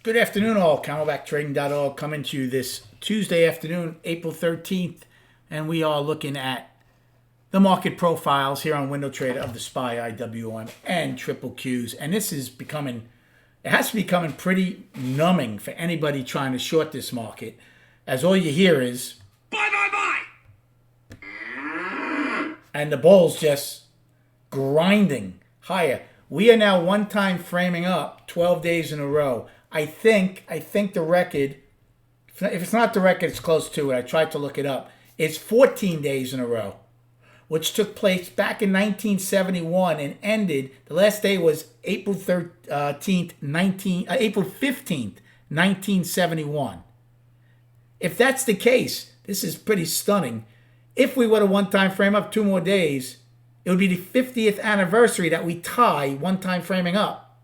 Good afternoon, all. CamelbackTrading.org coming to you this Tuesday afternoon, April 13th, and we are looking at the market profiles here on Window Trader of the SPY, IWM, and Triple Qs. And this is becoming, it has to be becoming pretty numbing for anybody trying to short this market, as all you hear is buy, buy, buy, and the bulls just grinding higher. We are now one time framing up 12 days in a row. I think the record, if it's not the record, it's close to it. I tried to look it up. It's 14 days in a row, which took place back in 1971 and ended. The last day was April 15th, 1971. If that's the case, this is pretty stunning. If we were to one-time frame up 2 more days, it would be the 50th anniversary that we tie one-time framing up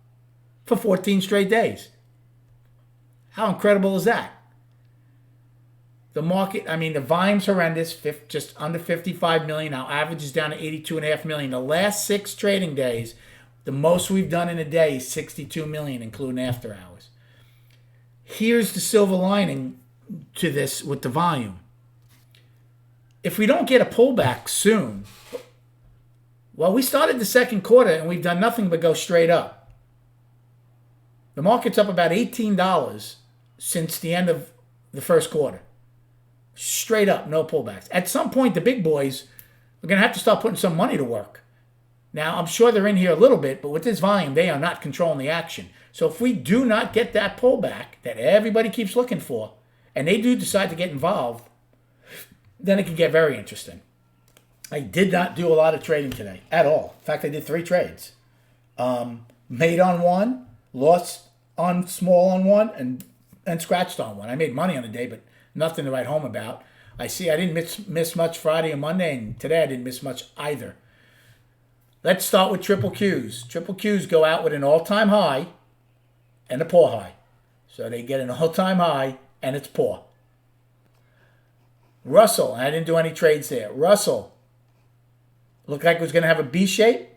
for 14 straight days. How incredible is that? The market, the volume's horrendous, just under 55 million. Our average is down to 82.5 million. The last 6 trading days, the most we've done in a day is 62 million, including after hours. Here's the silver lining to this with the volume. If we don't get a pullback soon, well, we started the second quarter and we've done nothing but go straight up. The market's up about $18 since the end of the first quarter. Straight up, no pullbacks. At some point, the big boys are going to have to start putting some money to work. Now, I'm sure they're in here a little bit, but with this volume, they are not controlling the action. So if we do not get that pullback that everybody keeps looking for, and they do decide to get involved, then it can get very interesting. I did not do a lot of trading today at all. In fact, I did 3 trades. Made on one, lost on small on one, and scratched on one. I made money on the day, but nothing to write home about. I didn't miss much Friday and Monday, and today I didn't miss much either. Let's start with triple Qs. Triple Qs go out with an all-time high and a poor high. So they get an all-time high and it's poor. Russell, I didn't do any trades there. Russell looked like it was going to have a B shape.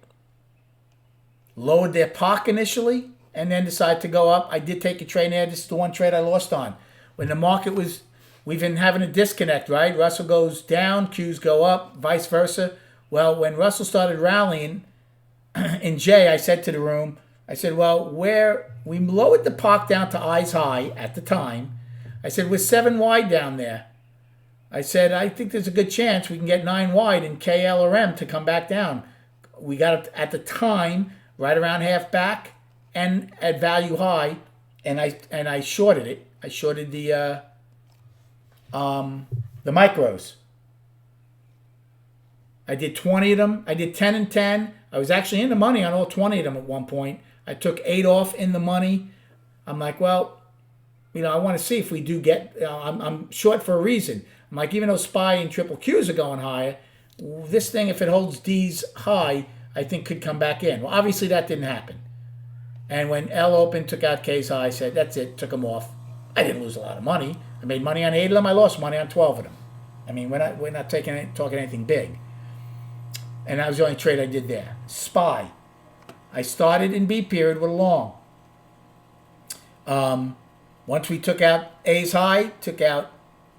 Lowered their POC initially and then decided to go up. I did take a trade there. This is the one trade I lost on. When the market was, we've been having a disconnect, right? Russell goes down, Qs go up, vice versa. Well, when Russell started rallying in J, I said to the room, I said, well, we lowered the POC down to eyes high at the time. I said, we're 7 wide down there. I said, I think there's a good chance we can get 9 wide in KL or M to come back down. We got it at the time right around half back and at value high, and I shorted it. I shorted the micros. I did 20 of them. I did 10 and 10. I was actually in the money on all 20 of them at one point. I took 8 off in the money. I'm like, well, I want to see if we do get. I'm short for a reason. I'm like, even though SPY and triple Qs are going higher, this thing, if it holds D's high, I think could come back in. Well, obviously that didn't happen. And when L opened, took out K's high, I said, that's it, took them off. I didn't lose a lot of money. I made money on 8 of them. I lost money on 12 of them. We're not talking anything big. And that was the only trade I did there. SPY. I started in B period with a long. Once we took out A's high, took out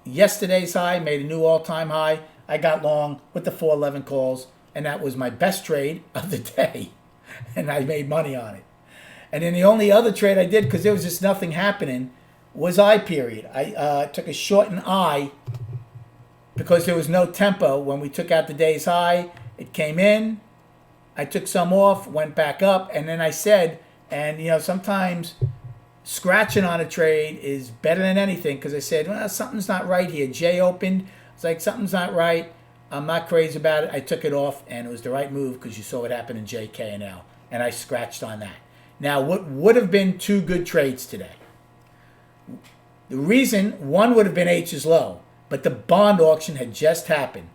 yesterday's high, made a new all-time high, I got long with the 411 calls, and that was my best trade of the day. And I made money on it. And then the only other trade I did, because there was just nothing happening, was I period. I took a short in I because there was no tempo. When we took out the day's high, it came in. I took some off, went back up, and then I said, and sometimes scratching on a trade is better than anything, because I said, well, something's not right here. J opened. It's like, something's not right. I'm not crazy about it. I took it off, and it was the right move because you saw what happened in J, K, and L. And I scratched on that. Now, what would have been 2 good trades today? The reason, one would have been H's low, but the bond auction had just happened.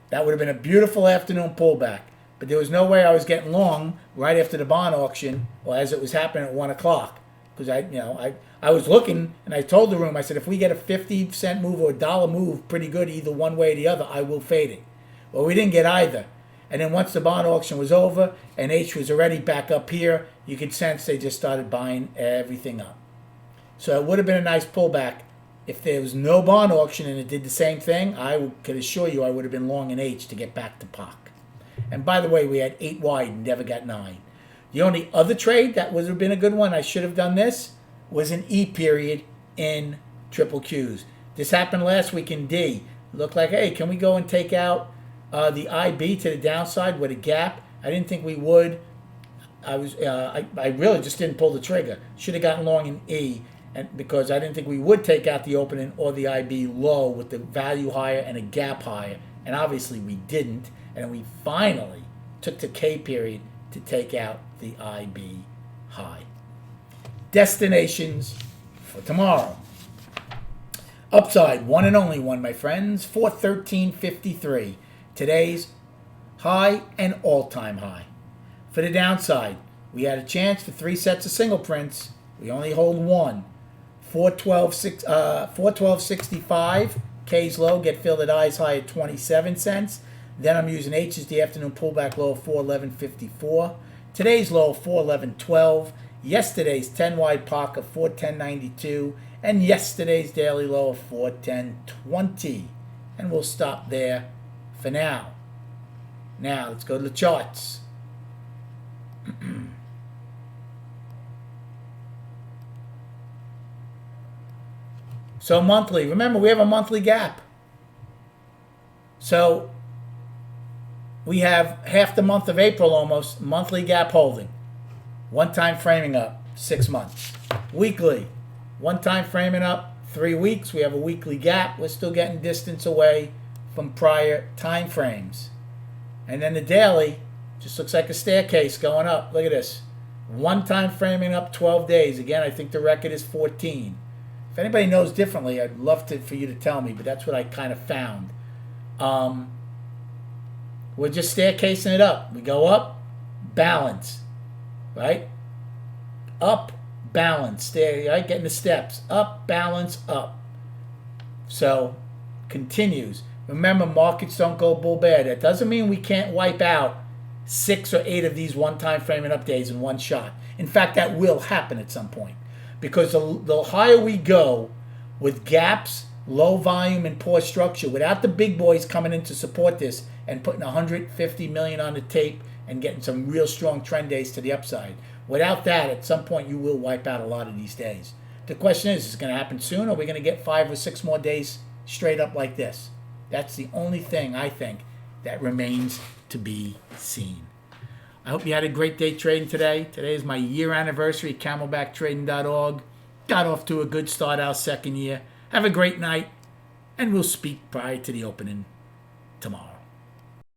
That would have been a beautiful afternoon pullback. But there was no way I was getting long right after the bond auction, or as it was happening at 1 o'clock. Because I was looking, and I told the room, I said, if we get a 50-cent move or a dollar move pretty good either one way or the other, I will fade it. Well, we didn't get either. And then once the bond auction was over and H was already back up here, you could sense they just started buying everything up. So it would have been a nice pullback. If there was no bond auction and it did the same thing, could assure you I would have been long in H to get back to POC. And by the way, we had 8 wide and never got 9. The only other trade that would have been a good one, I should have done this, was an E period in triple Qs. This happened last week in D. Looked like, hey, can we go and take out the IB to the downside with a gap? I didn't think we would. I really just didn't pull the trigger. Should have gotten long in E, and because I didn't think we would take out the opening or the IB low with the value higher and a gap higher. And obviously we didn't. And we finally took the K period to take out the IB high. Destinations for tomorrow. Upside, one and only one, my friends, 413.53. Today's high and all-time high. For the downside, we had a chance for 3 sets of single prints. We only hold one. 412.65. K's low, get filled at I's high at 27 cents. Then I'm using H as the afternoon pullback low of 411.54. Today's low of 411.12. Yesterday's 10 wide POC of 410.92. And yesterday's daily low of 410.20. And we'll stop there for now. Now, let's go to the charts. So monthly, remember we have a monthly gap. So we have half the month of April almost, monthly gap holding. One time framing up, 6 months. Weekly, one time framing up, 3 weeks. We have a weekly gap. We're still getting distance away from prior time frames. And then the daily just looks like a staircase going up. Look at this. One time framing up 12 days. Again, I think the record is 14. If anybody knows differently, I'd love for you to tell me, but that's what I kind of found. We're just staircasing it up. We go up, balance, right? Up, balance, there, right? Getting the steps. Up, balance, up. So, continues. Remember, markets don't go bull bear. That doesn't mean we can't wipe out 6 or 8 of these one-time framing up days in one shot. In fact, that will happen at some point. Because the higher we go with gaps, low volume, and poor structure, without the big boys coming in to support this and putting 150 million on the tape and getting some real strong trend days to the upside, without that, at some point you will wipe out a lot of these days. The question is it going to happen soon, or are we going to get 5 or 6 more days straight up like this? That's the only thing I think that remains to be seen. I hope you had a great day trading today. Today is my year anniversary, CamelbackTrading.org. Got off to a good start our second year. Have a great night, and we'll speak prior to the opening tomorrow.